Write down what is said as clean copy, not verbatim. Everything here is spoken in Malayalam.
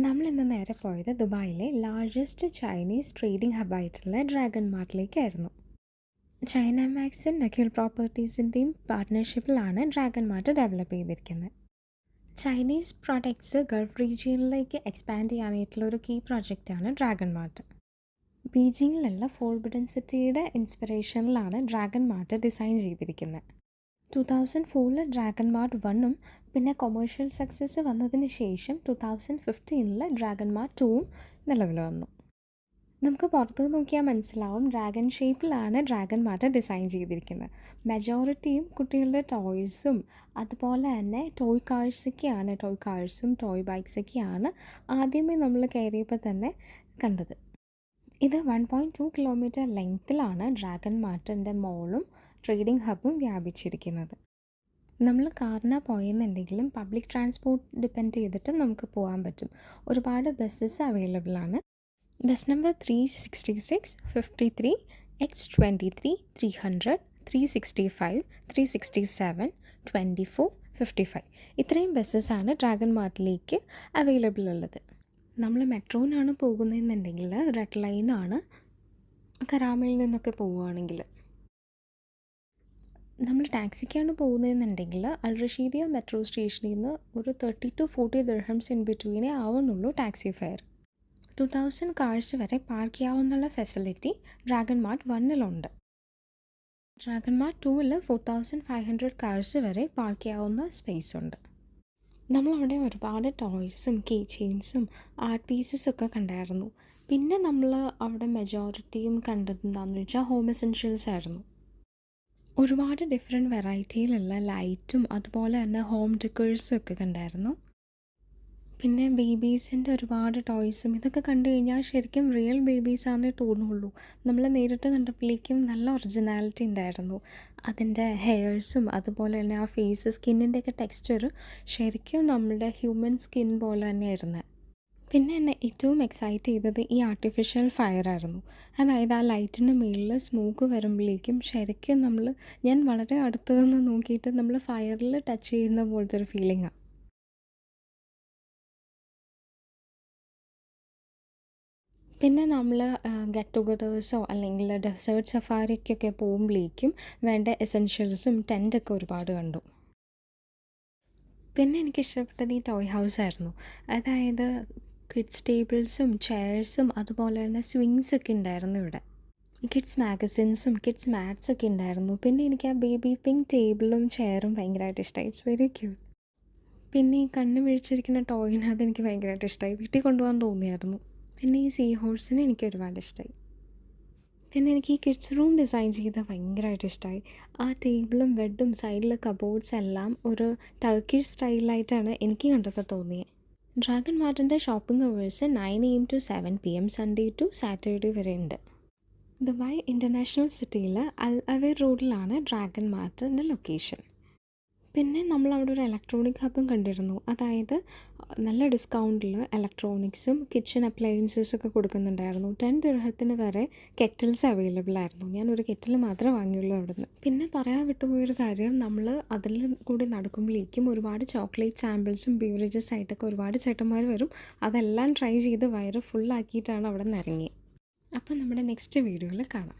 നമ്മൾ ഇന്ന് നേരെ പോയത് ദുബായിലെ ലാർജസ്റ്റ് ചൈനീസ് ട്രേഡിംഗ് ഹബായിട്ടുള്ള ഡ്രാഗൺ മാർട്ടിലേക്കായിരുന്നു. ചൈന മാക്സും നഖിൽ പ്രോപ്പർട്ടീസിൻ്റെയും പാർട്ട്ണർഷിപ്പിലാണ് ഡ്രാഗൺ മാർട്ട് ഡെവലപ്പ് ചെയ്തിരിക്കുന്നത്. ചൈനീസ് പ്രോഡക്ട്സ് ഗൾഫ് റീജിയനിലേക്ക് എക്സ്പാൻഡ് ചെയ്യാനായിട്ടുള്ള ഒരു കീ പ്രോജക്റ്റാണ് ഡ്രാഗൺ മാർട്ട്. ബീജിങ്ങിലുള്ള ഫോർബിഡൻ സിറ്റിയുടെ ഇൻസ്പിറേഷനിലാണ് ഡ്രാഗൺ മാർട്ട് ഡിസൈൻ ചെയ്തിരിക്കുന്നത്. 2004 ഡ്രാഗൺ മാർട്ട് 1ഉം പിന്നെ കൊമേഴ്ഷ്യൽ സക്സസ് വന്നതിന് ശേഷം 2015 ഡ്രാഗൺ മാർട്ട് 2ഉം നിലവിൽ വന്നു. നമുക്ക് പുറത്ത് നോക്കിയാൽ മനസ്സിലാവും ഡ്രാഗൺ ഷേപ്പിലാണ് ഡ്രാഗൺ മാർട്ട് ഡിസൈൻ ചെയ്തിരിക്കുന്നത്. മെജോറിറ്റിയും കുട്ടികളുടെ ടോയ്സും അതുപോലെ തന്നെ ടോയ് കാഴ്സും ടോയ് ബൈക്സൊക്കെയാണ് ആദ്യമേ നമ്മൾ കയറിയപ്പോൾ തന്നെ കണ്ടത്. ഇത് 1.2 കിലോമീറ്റർ ലെങ്ത്തിലാണ് ഡ്രാഗൺ മാർട്ടിൻ്റെ മോളും ട്രേഡിംഗ് ഹബും വ്യാപിച്ചിരിക്കുന്നത്. നമ്മൾ കാറിനാണ് പോയെന്നുണ്ടെങ്കിലും പബ്ലിക് ട്രാൻസ്പോർട്ട് ഡിപ്പെൻഡ് ചെയ്തിട്ട് നമുക്ക് പോകാൻ പറ്റും. ഒരുപാട് ബസ്സസ് അവൈലബിൾ ആണ്. ബസ് നമ്പർ 366, 53, X23, 300, 365, 367, 24, 55 ഇത്രയും ബസ്സസ്സാണ് ഡ്രാഗൺ മാർട്ടിലേക്ക് അവൈലബിൾ ഉള്ളത്. നമ്മൾ മെട്രോനാണ് പോകുന്നതെന്നുണ്ടെങ്കിൽ റെഡ് ലൈനാണ് കരാമയിൽ നിന്നൊക്കെ പോവുകയാണെങ്കിൽ. നമ്മൾ ടാക്സിക്കാണ് പോകുന്നതെന്നുണ്ടെങ്കിൽ അൽ റഷീദിയ മെട്രോ സ്റ്റേഷനിൽ നിന്ന് ഒരു 30 to 40 ദിർഹംസ് ഇൻ ബിറ്റ്വീനേ ആവുന്നുള്ളൂ ടാക്സി ഫെയർ. 2000 കാർസ് വരെ പാർക്ക് ചെയ്യാവുന്നുള്ള ഫെസിലിറ്റി ഡ്രാഗൺ മാർട്ട് 1ലുണ്ട്. ഡ്രാഗൺ മാർട്ട് 2ൽ 4500 കാർസ് വരെ പാർക്ക് ചെയ്യാവുന്ന സ്പേസ് ഉണ്ട്. നമ്മളവിടെ ഒരുപാട് ടോയ്സും കീ ചെയിൻസും ആർട്ട് പീസസൊക്കെ കണ്ടായിരുന്നു. പിന്നെ നമ്മൾ അവിടെ മെജോറിറ്റിയും കണ്ടത് എന്താണെന്ന് വെച്ചാൽ ഹോം എസെൻഷ്യൽസ് ആയിരുന്നു. ഒരുപാട് ഡിഫറെൻറ്റ് വെറൈറ്റിയിലുള്ള ലൈറ്റും അതുപോലെ തന്നെ ഹോം ഡെക്കേഴ്സും ഒക്കെ കണ്ടായിരുന്നു. പിന്നെ ബേബീസിൻ്റെ ഒരുപാട് ടോയ്സും ഇതൊക്കെ കണ്ടു കഴിഞ്ഞാൽ ശരിക്കും റിയൽ ബേബീസാണെന്നേ തോന്നുള്ളൂ. നമ്മൾ നേരിട്ട് കണ്ടപ്പോഴേക്കും നല്ല ഒറിജിനാലിറ്റി ഉണ്ടായിരുന്നു. അതിൻ്റെ ഹെയർസും അതുപോലെ തന്നെ ആ ഫേസ് സ്കിന്നിൻ്റെയൊക്കെ ടെക്സ്ചർ ശരിക്കും നമ്മുടെ ഹ്യൂമൻ സ്കിൻ പോലെ തന്നെയായിരുന്നു. പിന്നെ എന്നെ ഏറ്റവും എക്സൈറ്റ് ചെയ്തത് ഈ ആർട്ടിഫിഷ്യൽ ഫയറായിരുന്നു. അതായത് ആ ലൈറ്റിന് മുകളിൽ സ്മോക്ക് വരുമ്പോഴേക്കും ശരിക്കും ഞാൻ വളരെ അടുത്ത് നിന്ന് നോക്കിയിട്ട് നമ്മൾ ഫയറിൽ ടച്ച് ചെയ്യുന്ന പോലത്തെ ഒരു ഫീലിംഗാണ്. പിന്നെ നമ്മൾ ഗെറ്റ് ടുഗദേഴ്സോ അല്ലെങ്കിൽ ഡെസേർട്ട് സഫാരിക്കൊക്കെ പോകുമ്പോഴേക്കും വേണ്ട എസെൻഷ്യൽസും ടെൻറ്റൊക്കെ ഒരുപാട് കണ്ടു. പിന്നെ എനിക്കിഷ്ടപ്പെട്ടത് ഈ ടോയ് ഹൗസായിരുന്നു. അതായത് കിഡ്സ് ടേബിൾസും ചെയർസും അതുപോലെ തന്നെ സ്വിങ്സൊക്കെ ഉണ്ടായിരുന്നു ഇവിടെ. കിഡ്സ് മാഗസിൻസും കിഡ്സ് മാറ്റ്സൊക്കെ ഉണ്ടായിരുന്നു. പിന്നെ എനിക്ക് ആ ബേബി പിങ്ക് ടേബിളും ചെയറും ഭയങ്കരമായിട്ട് ഇഷ്ടമായി. It's very cute. പിന്നെ ഈ കണ്ണ് മിഴിച്ചിരിക്കുന്ന ടോയിന് അതെനിക്ക് ഭയങ്കരമായിട്ട് ഇഷ്ടമായി. വീട്ടിൽ കൊണ്ടുപോകാൻ തോന്നിയായിരുന്നു. പിന്നെ ഈ സീ ഹോഴ്സിനെ എനിക്ക് ഒരുപാട് ഇഷ്ടമായി. പിന്നെ എനിക്ക് ഈ കിഡ്സ് റൂം ഡിസൈൻ ചെയ്ത് ഭയങ്കരമായിട്ട് ഇഷ്ടമായി. ആ ടേബിളും ബെഡും സൈഡിലെ കബോർഡ്സ് എല്ലാം ഒരു ടർക്കിഷ് സ്റ്റൈലിലായിട്ടാണ് എനിക്ക് കണ്ടപ്പോൾ തോന്നിയത്. ഡ്രാഗൺ മാർട്ടിൻ്റെ shopping hours 9 AM to 7 PM Sunday to Saturday വരെ ഉണ്ട്. ദുബായ് ഇൻ്റർനാഷണൽ സിറ്റിയിൽ അൽ അവേർ റോഡിലാണ് ഡ്രാഗൺ മാർട്ടിൻ്റെ ലൊക്കേഷൻ. പിന്നെ നമ്മളവിടെ ഒരു ഇലക്ട്രോണിക് ഹബും കണ്ടിരുന്നു. അതായത് നല്ല ഡിസ്കൗണ്ടിൽ ഇലക്ട്രോണിക്സും കിച്ചൺ അപ്ലയൻസസൊക്കെ കൊടുക്കുന്നുണ്ടായിരുന്നു. 10 ദിർഹത്തിന് വരെ കെറ്റിൽസ് അവൈലബിൾ ആയിരുന്നു. ഞാനൊരു കെറ്റിൽ മാത്രമേ വാങ്ങിയുള്ളൂ അവിടെ നിന്ന്. പിന്നെ പറയാൻ വിട്ടുപോയൊരു കാര്യം, നമ്മൾ അതിൽ കൂടി നടക്കുമ്പോഴേക്കും ഒരുപാട് ചോക്ലേറ്റ് സാമ്പിൾസും ബീവറേജസ് ആയിട്ടൊക്കെ ഒരുപാട് ചേട്ടന്മാർ വരും. അതെല്ലാം ട്രൈ ചെയ്ത് വയറ് ഫുള്ളാക്കിയിട്ടാണ് അവിടെ നിന്ന് ഇറങ്ങിയത്. അപ്പോൾ നമ്മുടെ നെക്സ്റ്റ് വീഡിയോയിൽ കാണാം.